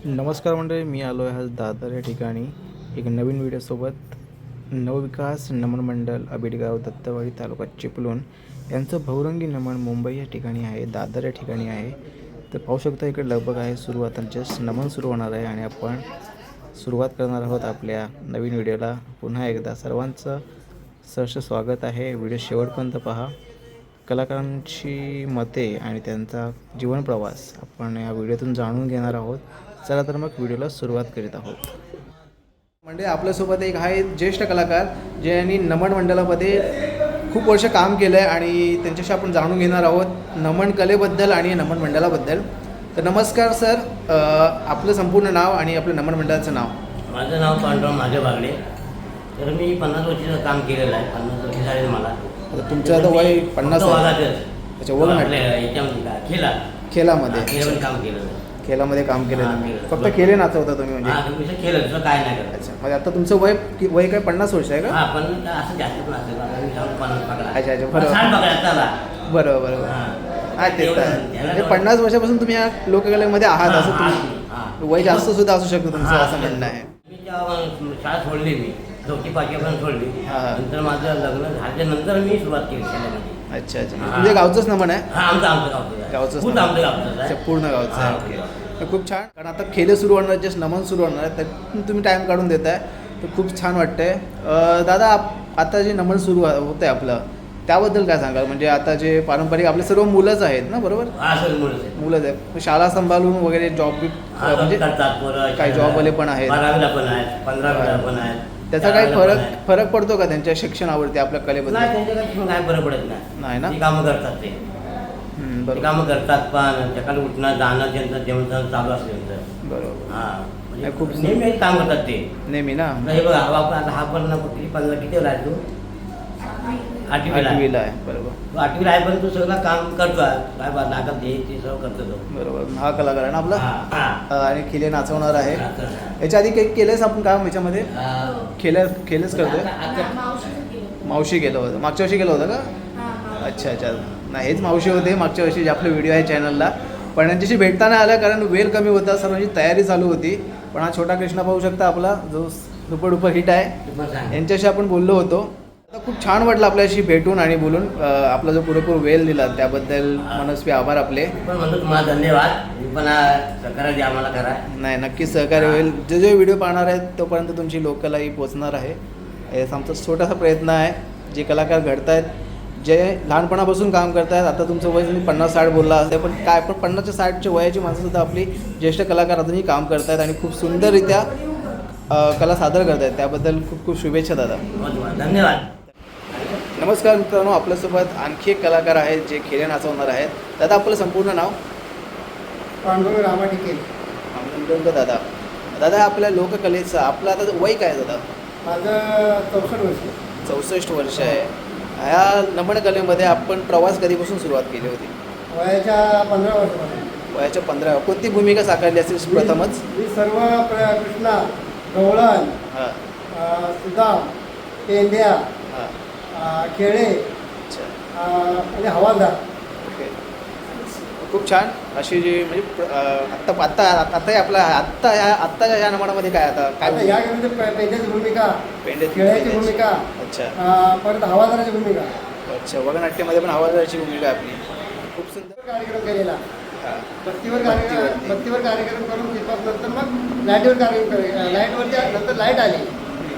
नमस्कार मंडळी, मी आलो आहे आज दादर या ठिकाणी एक नवीन व्हिडिओसोबत. नवविकास नमन मंडळ आबिडगाव दत्तवाडी तालुका चिपळूण यांचं बहुरंगी नमन मुंबई या ठिकाणी आहे, दादर या ठिकाणी आहे. तर पाहू शकता इकडे लगबग आहे, सुरुवात जस्ट नमन सुरू होणार आहे आणि आपण सुरुवात करणार आहोत आपल्या नवीन व्हिडिओला. पुन्हा एकदा सर्वांचं सहर्ष स्वागत आहे. व्हिडिओ शेवटपर्यंत पहा. कलाकारांची मते आणि त्यांचा जीवनप्रवास आपण या व्हिडिओतून जाणून घेणार आहोत. चला तर मग व्हिडिओला सुरुवात करीत आहोत. म्हणजे आपल्यासोबत एक आहे ज्येष्ठ कलाकार ज्यांनी नमन मंडळामध्ये खूप वर्ष काम केलं आहे आणि त्यांच्याशी आपण जाणून घेणार आहोत नमन कलेबद्दल आणि नमन मंडळाबद्दल. तर नमस्कार सर, आपलं संपूर्ण नाव आणि आपलं नमन मंडळाचं नाव. माझं नाव पांडुरंग महादेव बागडे. तर मी 50 वर्षाचं काम केलेलं आहे. 50 वर्ष झाले मला. आता तुमचं आता वय 50 आहे. अच्छा, वय याच्यामध्ये खेळामध्ये काम केलं. खेळामध्ये काम केलेलं मी. फक्त खेळ नाचवता तुम्ही म्हणजे? केलं दुसरं काय नाही करत. अच्छा, म्हणजे आता तुमचं वय काय 50 वर्ष आहे का? हां, पण असं जास्त पण असेल. 50 पकडा. अच्छा अच्छा, 60 बरोबर पकडा चला. बरोबर. हां, तेच आहे. म्हणजे 50 वर्षापासून तुम्ही या लोककलेमध्ये आहात, असं तुम्ही वय जास्त सुद्धा असू शकतं तुमचं, असं म्हणणं आहे. मी जेव्हा शाळा सोडली, मी 4थी-5वी पण सोडली. हां. नंतर माझं लग्न झाल्यानंतर मी सुरुवात केली खेळण्यामध्ये. अच्छा अच्छा, तुमच्या गावचंच नमन आहे? हां, आमचं गावचं गावचंच खूप नमन. आमचं गावचं अच्छा, आहे. पूर्ण गावचं आहे. हां. ओके, तर खूप छान. कारण आता खेळ सुरू होणार, जस्ट नमन सुरू होणार आहे, तर तुम्ही टाईम काढून देताय, तर खूप छान वाटतंय. दादा, आता जे नमन सुरू होतं आहे आपलं, त्याबद्दल काय सांगाल? म्हणजे आता जे पारंपरिक आपले सर्व मुलंच आहेत ना, बरोबर? हां, सर मुलंच आहे. मुलंच आहेत. शाळा सांभाळून वगैरे जॉब म्हणजे काही जॉबवाले पण आहेत, 12वीला पण आहेत, 15वीला पण आहेत. त्याचा काही फरक पडतो का त्यांच्या शिक्षणावरती आपल्या कलेबद्दल? नाही, त्यांच्या काय फरक पडत नाही ना? ती कामं करतात ते. बरोबर कामं करतात, पण सकाळी उठणं जाणं त्यांचं जेवण चालू असतं त्यांचं. बरोबर. हां, म्हणजे खूप नेहमी काम करतात ते. नेहमी ना? आता हे बघा, हा पण किती 15 किती आहे तू? 8वीला आहे. बरोबर 8वीला आहे, पण तू सगळं काम करतो. काय नाटक हे ते सगळं करतो तो. बरोबर. हा कलाकार आहे ना आपला? हां. आणि खेळ नाचवणार आहे. हां. याच्या आधी काही केलंयस आपण काम याच्यामध्ये? खेळच करतोय? मावशी केलं होतं, मागच्या वर्षी केलं होतं का? अच्छा अच्छा, नाही हेच मावशी होते मागच्या वर्षी जे आपले व्हिडिओ आहे चॅनलला. पण यांच्याशी भेटताना आलं कारण वेळ कमी होता, सर्वांची तयारी चालू होती. पण हा छोटा कृष्णा पाहू शकता आपला, जो दुपर हिट आहे, यांच्याशी आपण बोललो होतो. आता खूप छान वाटलं आपल्याशी भेटून आणि बोलून. आपला जो पुरेपूर वेळ दिला त्याबद्दल मनस्वी आभार आपले. पण म्हणतो तुम्हाला धन्यवाद. मी पण सहकार्य द्या आम्हाला करा. नाही, नक्कीच सहकार्य होईल. जे व्हिडिओ पाहणार आहेत तोपर्यंत तुमची लोकलाही पोचणार आहे. हेच आमचा छोटासा प्रयत्न आहे. जे कलाकार घडत आहेत, जे लहानपणापासून काम करत आहेत, आता तुमचं वय तुम्ही 50-60 बोलला असते, पण काय पण 50-60च्या वयाची माणसंसुद्धा आपली ज्येष्ठ कलाकार अजूनही काम करत आहेत आणि खूप सुंदररित्या कला सादर करत आहेत. त्याबद्दल खूप खूप शुभेच्छा दादा. धन्यवाद. नमस्कार मित्रांनो, आपल्यासोबत आणखी एक कलाकार आहेत जे खेळ नाचवणार आहेत. दादा, आपलं संपूर्ण नाव? पांडुरंग रामाटिके. दादा, दादा आपल्या लोककलेचं आपलं आता वय काय दादा? माझं 64 वर्ष. 64 वर्ष आहे. ह्या नमन कलेमध्ये आपण प्रवास कधीपासून सुरुवात केली होती? वयाच्या 15 वर्षापासून. वयाच्या 15. कोणती भूमिका साकारली असेल प्रथमच? मी सर्व कृष्णा, गवळण, हां सुदाम, पेंड्या, हां. खेळे अच्छा, आणि हवालदार. ओके. खूप छान. अशी जी म्हणजे आत्ताही आपला आत्ताच्या या नमनामध्ये काय आता आता काय या गेममध्ये पेंड्याची भूमिका, पेंड्याची खेळाची भूमिका, अच्छा परत हवालदाराची भूमिका. अच्छा, वगनाट्यामध्ये पण हवालदाराची भूमिका आहे आपली. खूप सुंदर कार्यक्रम केलेला. हां. बत्तीवर कार्यक्रम करून नंतर मग लाईटवर कार्यक्रम करायचा. लाईटवरच्या नंतर लाईट आली.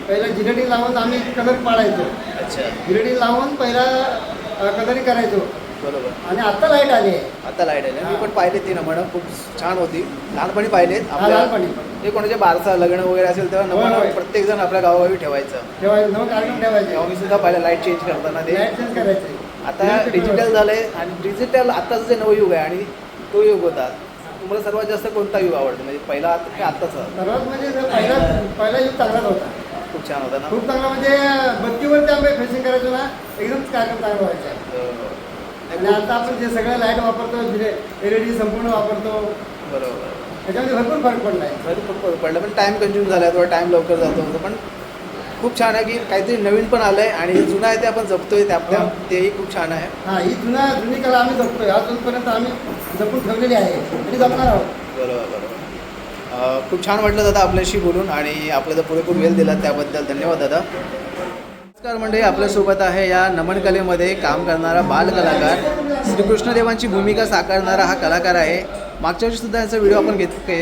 पहिलं जिलेटिन लावून आम्ही कलर पाडायचो. अच्छा, जिलेटिन लावून पहिला कलरिंग करायचो. बरोबर. आणि आता लाईट आली आहे. आता लाईट आहे. मी पण पाहिले ती नमनं, खूप छान होती. लहानपणी पाहिलेत लहानपणी ते कोणाच्या बारसा लग्न वगैरे असेल तेव्हा नमनं होय. प्रत्येक जण आपल्या गावागावी ठेवायचं. ठेवायचं, नवं कार्यक्रम ठेवायचे. तेव्हा मी सुद्धा पाहिलं लाईट चेंज करताना ते. लाईट चेंज करायचे. आता डिजिटल झालंय आणि डिजिटल आत्ताचं जे नवयुग आहे आणि तो युग होता. तुम्हाला सर्वात जास्त कोणता युग आवडतो, म्हणजे पहिला की आत्ताचा? सर्वात म्हणजे पहिला युग चांगलाच होता. खूप छान होता ना? खूप चांगला. म्हणजे बत्तीवरती आम्ही फेसिंग करायचो ना, एकदम कार्यक्रम चांगला व्हायचा. आणि आता आपण जे सगळं लाईट वापरतो, LED संपूर्ण वापरतो, बरोबर. त्याच्यामध्ये भरपूर फरक पडला आहे. भरपूर पडलं, पण टाईम कंझ्युम झाला, थोडा टाईम लवकर जातो होतं. पण खूप छान आहे की काहीतरी नवीन पण आलं आहे आणि हे जुनं आहे ते आपण जपतोय, तेही खूप छान आहे. हां, ही जुनी कला आम्ही जपतोय. अजूनपर्यंत आम्ही जपून ठेवलेली आहे आणि जपणार आहोत. बरोबर बरोबर. खूप छान वाटलं दादा आपल्याशी बोलून आणि आपल्याला पुरेपूर वेळ दिला त्याबद्दल धन्यवाद दादा. नमस्कार मंडळी, आपल्यासोबत आहे या नमन कलेमध्ये काम करणारा बालकलाकार, श्रीकृष्णदेवांची भूमिका साकारणारा हा कलाकार आहे. मागच्या वर्षीसुद्धा याचा व्हिडिओ आपण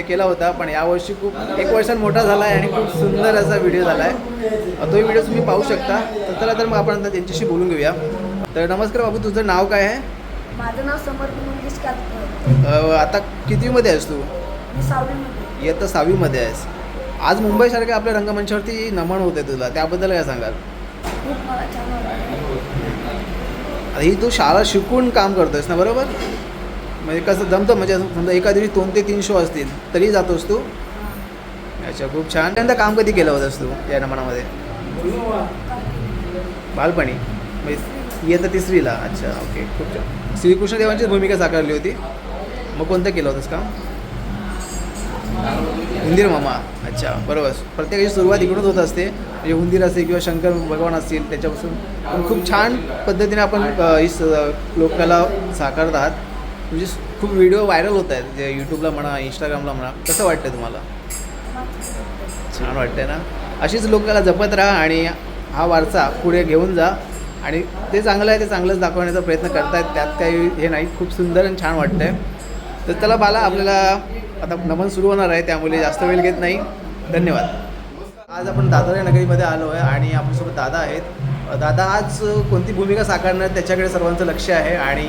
केला होता, पण यावर्षी खूप 1 वर्षात मोठा झाला आहे आणि खूप सुंदर असा व्हिडिओ झाला आहे. तो व्हिडिओ तुम्ही पाहू शकता. तर चला तर मग आपण आता त्यांच्याशी बोलून घेऊया. तर नमस्कार बाबू, तुझं नाव काय आहे? माझं नाव समर्थ मंगेश कातकर. आता कितवीमध्ये आहेस तू? मी 6वीमध्ये. इयत्ता 6वीमध्ये आहेस. आज मुंबईसारख्या आपल्या रंगमंचावरती नमन होते तुला, त्याबद्दल काय सांगाल? खूप मला छान वाटलं. आता ही तू शाळा शिकून काम करतोयस ना, बरोबर? म्हणजे कसं जमतं, म्हणजे समजा एका दिवशी 2 ते 3 शो असतील तरी जातोस तू? अच्छा, खूप छान. त्यानंतर काम कधी केलं होतंस तू या नमनामध्ये? बालपणी म्हणजे इयत्ता 3रीला. अच्छा, ओके, खूप छान. श्रीकृष्णदेवांचीच भूमिका साकारली होती. मग कोणतं केलं होतंस काम? हुंदीर मामा. अच्छा, बरोबर. प्रत्येकाची सुरुवात इकडूनच होत असते, म्हणजे हुंदीर असेल किंवा शंकर भगवान असतील त्याच्यापासून. पण खूप छान पद्धतीने आपण ही लोककला साकारत आहात. म्हणजे खूप व्हिडिओ व्हायरल होत आहेत, जे यूट्यूबला म्हणा, इंस्टाग्रामला म्हणा. कसं वाटतं तुम्हाला? छान वाटतंय ना? अशीच लोककला जपत राहा आणि हा वारसा पुढे घेऊन जा. आणि ते चांगलं आहे ते चांगलंच दाखवण्याचा प्रयत्न करतायत, त्यात काही हे नाही. खूप सुंदर आणि छान वाटतं आहे. तर चला बाला, आपल्याला आता नमन सुरू होणार आहे, त्यामुळे जास्त वेळ घेत नाही. धन्यवाद. आज आपण दादर नगरीमध्ये आलो आहे आणि आपल्यासोबत दादा आहेत. दादा आज कोणती भूमिका साकारणार त्याच्याकडे सर्वांचं लक्ष आहे आणि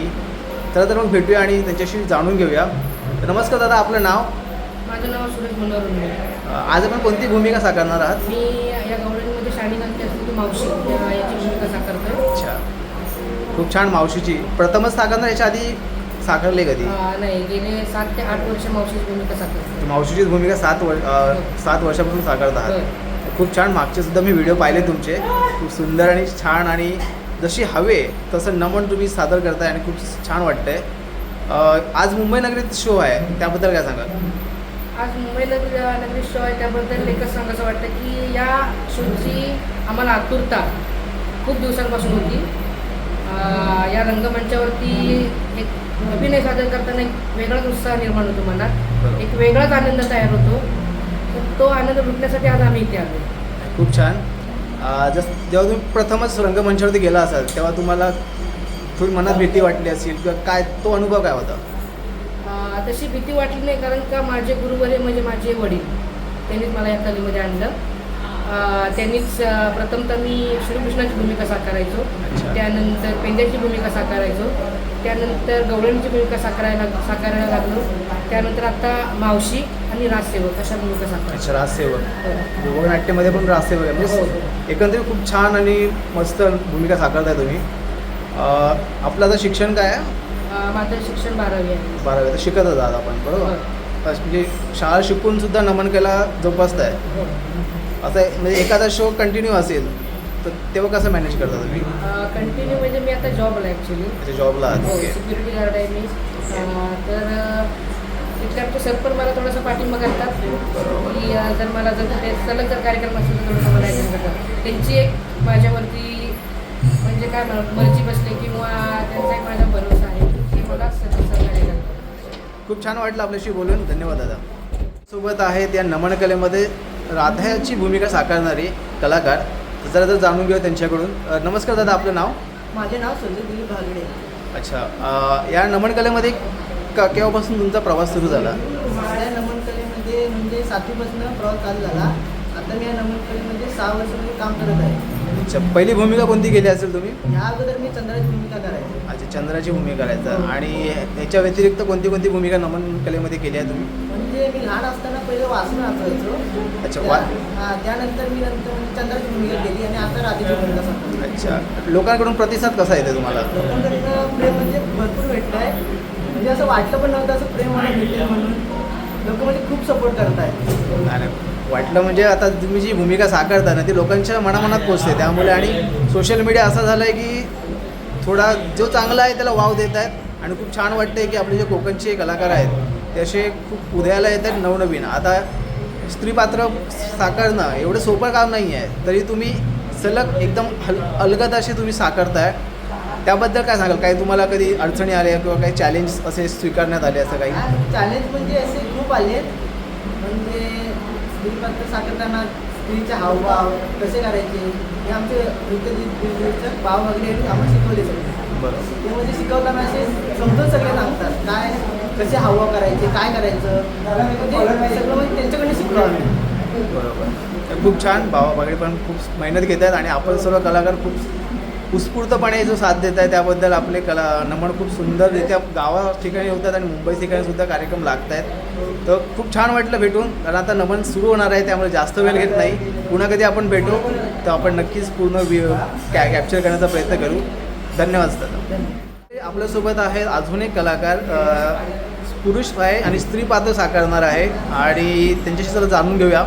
चला तर मग भेटूया आणि त्यांच्याशी जाणून घेऊया. तर नमस्कार दादा, आपलं नाव? माझं नाव सुरेश मनोहर उंडे. आज आपण कोणती भूमिका साकारणार आहात? मी या गवळणीमध्ये शाणी घालते असते ती मावशी याची भूमिका साकारतो. अच्छा, खूप छान. मावशीची प्रथमच साकारणार, याच्या आधी साकारले कधी? नाही, गेले 7 ते 8 वर्ष मावशीची भूमिका साकारतो. मावशीचीच भूमिका 7 वर्षापासून साकारत आहात. खूप छान. मागचे सुद्धा मी व्हिडिओ पाहिले तुमचे, खूप सुंदर आणि छान आणि जशी हवे तसं नमन तुम्ही सादर करताय आणि खूप छान वाटतंय. आज मुंबई नगरीत शो आहे, त्याबद्दल काय सांगाल? आज मुंबई नगरी शो आहे, त्याबद्दल एकच सांगायचं वाटतं की या शोची आम्हाला आतुरता खूप दिवसांपासून होती. या रंगमंचावरती एक अभिनय सादर करताना एक वेगळाच उत्साह निर्माण होतो मनात, एक वेगळाच आनंद तयार होतो. तर तो आनंद लुटण्यासाठी आज आम्ही इथे आलो. खूप छान. जेव्हा तुम्ही प्रथमच रंगमंचावरती गेला असाल तेव्हा तुम्हाला थोडी मनात भीती वाटली असेल किंवा काय, तो अनुभव काय होता? तशी भीती वाटली नाही, कारण का माझे गुरुवर्य म्हणजे माझे वडील, त्यांनीच मला या कलेमध्ये आणलं. त्यांनीच प्रथमतः मी श्रीकृष्णाची भूमिका साकारायचो, त्यानंतर पेंद्याची भूमिका साकारायचो, त्यानंतर गवळणीची भूमिका साकारायला लागलो, त्यानंतर आता मावशी आणि राजसेवक अशा भूमिका साकारतो. अच्छा, राजसेवक. योगनाट्यामध्ये पण राजसेवक आहे, म्हणजे एकंदरीत खूप छान आणि मस्त भूमिका साकारताय तुम्ही. आपलं आता शिक्षण काय आहे? माझं शिक्षण 12वी आहे. 12वी. तर शिकतच आहात आपण, बरोबर? म्हणजे शाळा शिकून सुद्धा नमन कला जोपासताय. असं आहे, म्हणजे एखादा शो कंटिन्यू असेल तर तेव्हा कसं मॅनेज करता तुम्ही? कंटिन्यू म्हणजे मी आता जॉबला आहे ॲक्च्युली. अच्छा, जॉबला आहात. ओके. सिक्युरिटी गार्ड आहे मी. तर तिथे आमचे सर पण मला थोडंसं पाठिंबा करतात की जर मला जर कुठे सलग जर कार्यक्रम असेल तर थोडंसं मला ऐकून करतात. त्यांची एक माझ्यावरती म्हणजे काय म्हणत मर्जी बसली किंवा त्यांचा एक माझा भरोसा आहे की मला सहकार्य करतात. खूप छान वाटलं आपल्याशी बोलून. धन्यवाद दादा. सोबत आहेत या नमन कलेमध्ये राधाची भूमिका साकारणारी कलाकार. जरा जर जाणून घेऊ त्यांच्याकडून. नमस्कार दादा, आपलं नाव? माझे नाव संजय दिलीप भागडे. अच्छा, या नमन कलेमध्ये केव्हापासून तुमचा प्रवास सुरू झाला? माझ्या नमन कलेमध्ये म्हणजे 7वीपासून प्रवास चालू झाला. आता मी या नमन कलेमध्ये 6 वर्षामध्ये काम करत आहे. अच्छा, पहिली भूमिका कोणती केली असेल तुम्ही? या अगोदर मी चंद्राची भूमिका करायची. अच्छा, चंद्राची भूमिका करायचं. आणि ह्याच्या व्यतिरिक्त कोणती कोणती भूमिका नमन कलेमध्ये केली आहे तुम्ही? म्हणजे मी लहान असताना पहिले वाचणं असायचो. अच्छा, त्यानंतर मी म्हणजे चंद्राची भूमिका केली आणि आता राधेची भूमिका साकारली. अच्छा, लोकांकडून प्रतिसाद कसा येते तुम्हाला? लोकांकडनं प्रेम म्हणजे भरपूर भेटलं आहे. म्हणजे असं वाटलं पण नव्हतं असं प्रेम मला भेटेल म्हणून. लोक म्हणजे खूप सपोर्ट करत आहेत. आणि वाटलं म्हणजे आता तुम्ही जी भूमिका साकारता ना ती लोकांच्या मनामनात पोचते, त्यामुळे आणि सोशल मीडिया असा झाला आहे की थोडा जो चांगला आहे त्याला वाव देत आहेत आणि खूप छान वाटतं आहे की आपले जे कोकणचे कलाकार आहेत ते असे खूप उदयाला येत आहेत नवनवीन. आता स्त्री पात्र साकारणं एवढं सोपं काम नाही आहे, तरी तुम्ही सलग एकदम अलगद असे तुम्ही साकारताय. त्याबद्दल काय सांगाल? काही तुम्हाला कधी अडचणी आल्या किंवा काही चॅलेंज असे स्वीकारण्यात आले असं काही? चॅलेंज म्हणजे असे खूप आले. म्हणजे स्त्रीपात्र साकारताना स्त्रीचे हावभाव कसे करायचे हे आमचे नृत्य भाव वगैरे आम्हाला शिकवले सगळे. बरोबर. ते म्हणजे शिकवताना असे समजून सगळे सांगतात काय कसे हावभाव करायचे काय करायचं म्हणजे सगळं म्हणजे त्यांच्याकडे शिकलो आम्ही. बरोबर. खूप छान. भावा बागडे पण खूप मेहनत घेत आहेत आणि आपण सर्व कलाकार खूप उत्स्फूर्तपणे जो साथ देत आहे त्याबद्दल आपले नमन खूप सुंदररित्या गावा ठिकाणी होतात आणि मुंबई ठिकाणी सुद्धा कार्यक्रम लागत आहेत. तर खूप छान वाटलं भेटून, कारण आता नमन सुरू होणार आहे त्यामुळे जास्त वेळ घेत नाही. पुन्हा कधी आपण भेटू तर आपण नक्कीच पूर्ण कॅप्चर करण्याचा प्रयत्न करू. धन्यवाद दादा. आपल्यासोबत आहेत अजून एक कलाकार, पुरुष आहे आणि स्त्री पात्र साकारणार आहे आणि त्यांच्याशी जरा जाणून घेऊया.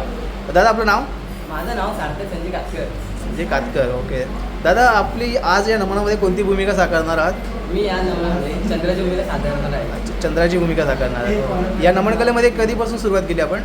दादा आपलं नाव? माझं नाव सार्थक संजय कातकर. संजय कातकर. ओके दादा, आपली आज या नमनामध्ये कोणती भूमिका साकारणार आहात? मी या नमनामध्ये चंद्राची भूमिका सादर आहे. अच्छा, चंद्राची भूमिका साकारणार आहे. या नमनकलेमध्ये कधीपासून सुरुवात केली आपण?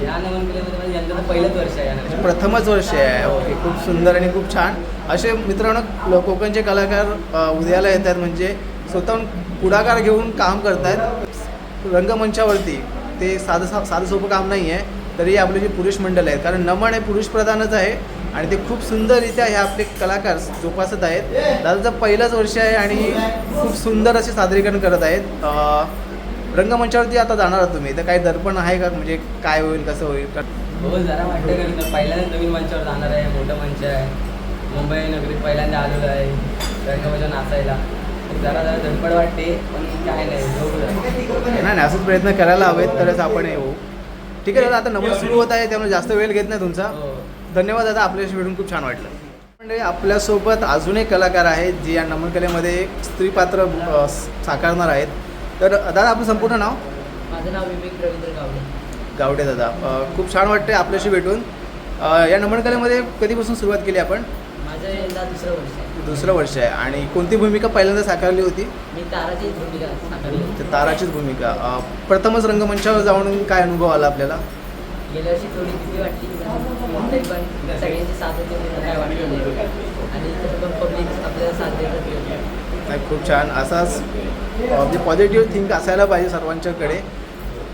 या नमन केल्यामध्ये यंदाचं पहिलंच वर्ष आहे या नमन. प्रथमच वर्ष आहे. ओके, खूप सुंदर आणि खूप छान. असे मित्रांनो कोकणचे कलाकार उदयाला येतात, म्हणजे स्वतःहून पुढाकार घेऊन काम करत आहेत रंगमंचावरती. ते साधं सोपं काम नाही आहे. तरी आपले जे पुरुष मंडळ आहेत, कारण नमन हे पुरुषप्रधानच आहे आणि ते खूप सुंदररित्या हे आपले कलाकार जोपासत आहेत. दादाचं पहिलंच वर्ष आहे आणि खूप सुंदर असे सादरीकरण करत आहेत. रंगमंचावरती आता जाणार आहात तुम्ही, तर काही दर्पण आहे का, म्हणजे काय होईल कसं होईल? हो, जरा वाटतं कधी पहिल्यांदा नवीन मंचावर जाणार आहे. मोठं मंच आहे, मुंबई नगरीत पहिल्यांदा आलेलो आहे रंगमंचावर नाचायला. जरा धडपड वाटते, पण काय नाही. नाही, असंच प्रयत्न करायला हवेत तरच आपण येऊ. ठीक आहे दादा, आता नमन सुरू होत आहे त्यामुळे जास्त वेळ घेत नाही तुमचा. धन्यवाद दादा, आपल्याशी भेटून खूप छान वाटलं. म्हणजे आपल्यासोबत अजून एक कलाकार आहेत जे या नमनकलेमध्ये स्त्री पात्र साकारणार आहेत. तर दादा आपलं संपूर्ण नाव? माझं नाव विवेक रवींद्र गावडे. गावडे दादा, खूप छान वाटते आपल्याशी भेटून. या नमनकलेमध्ये कधीपासून सुरुवात केली आपण? माझं यंदा दुसरं वर्ष आहे. दुसरं वर्ष आहे. आणि कोणती भूमिका पहिल्यांदा साकारली होती? मी ताराचीच भूमिका साकारली. तर ताराचीच भूमिका. प्रथमच रंगमंचावर जाऊन काय अनुभव आला आपल्याला? गेल्या वर्षी थोडी भीती वाटली, तरी पण सगळ्यांची साथ होती म्हणून काय वाटलं नाही. आणि तसं पण पब्लिक आपल्याला साथ देतात. नाही, खूप छान. असाच म्हणजे पॉझिटिव्ह थिंक असायला पाहिजे सर्वांच्याकडे.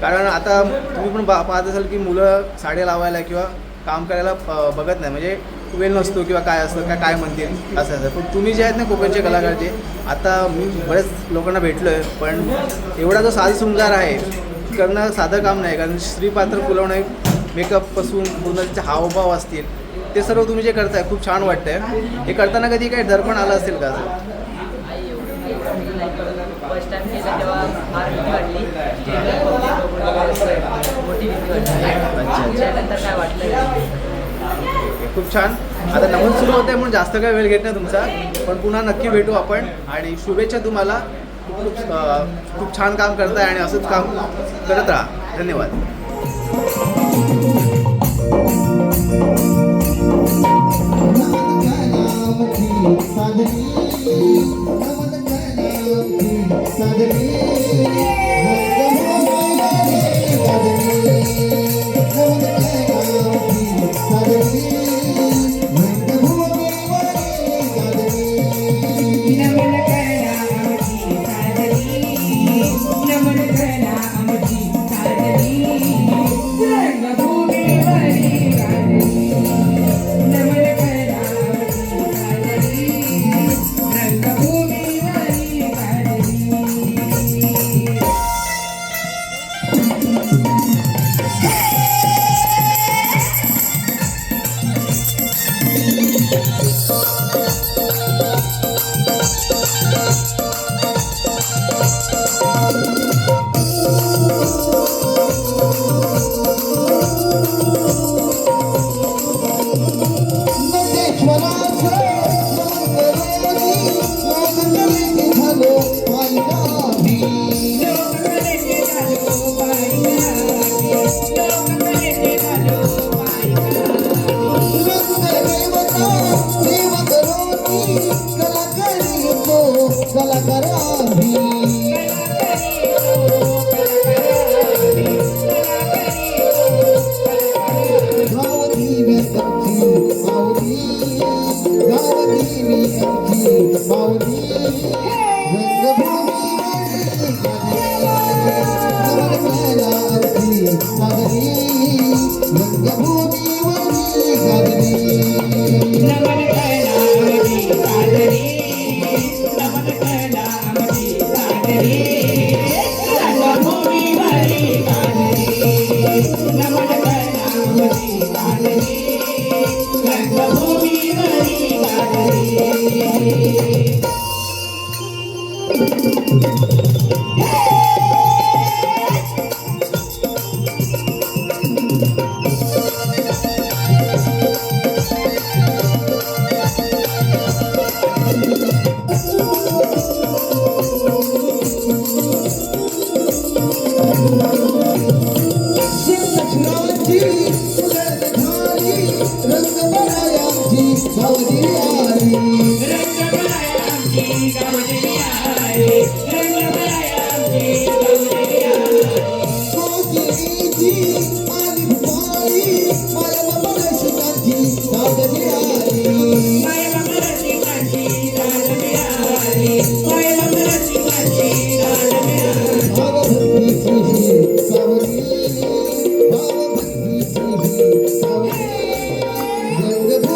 कारण आता तुम्ही पण पाहत असाल की मुलं साड्या लावायला किंवा काम करायला बघत नाही, म्हणजे वेळ नसतो किंवा काय असतं काय म्हणतील असं असं. पण तुम्ही जे आहेत ना कोकणचे कलाकार, जे आता मी बरेच लोकांना भेटलो आहे, पण एवढा जो साजशृंगार आहे करणं साधं काम नाही. कारण स्त्रीपात्र फुलवणे, मेकअपपासून पूर्ण त्याचे हावभाव असतील, ते सर्व तुम्ही जे करताय खूप छान वाटतंय. हे करताना कधी काही दर्पण आलं असेल का? फर्स्ट टाइम केलं तेव्हा फार भीती वाटली, मोठी भीती वाटली. त्यानंतर काय वाटलं खूप छान. आता नमन सुरू होत आहे म्हणून जास्त काही वेळ घेत नाही तुमचा, पण पुन्हा नक्की भेटू आपण. आणि शुभेच्छा तुम्हाला. खूप छान काम करताय आणि असंच काम करत राहा. धन्यवाद.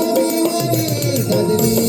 रंगभूमीवरी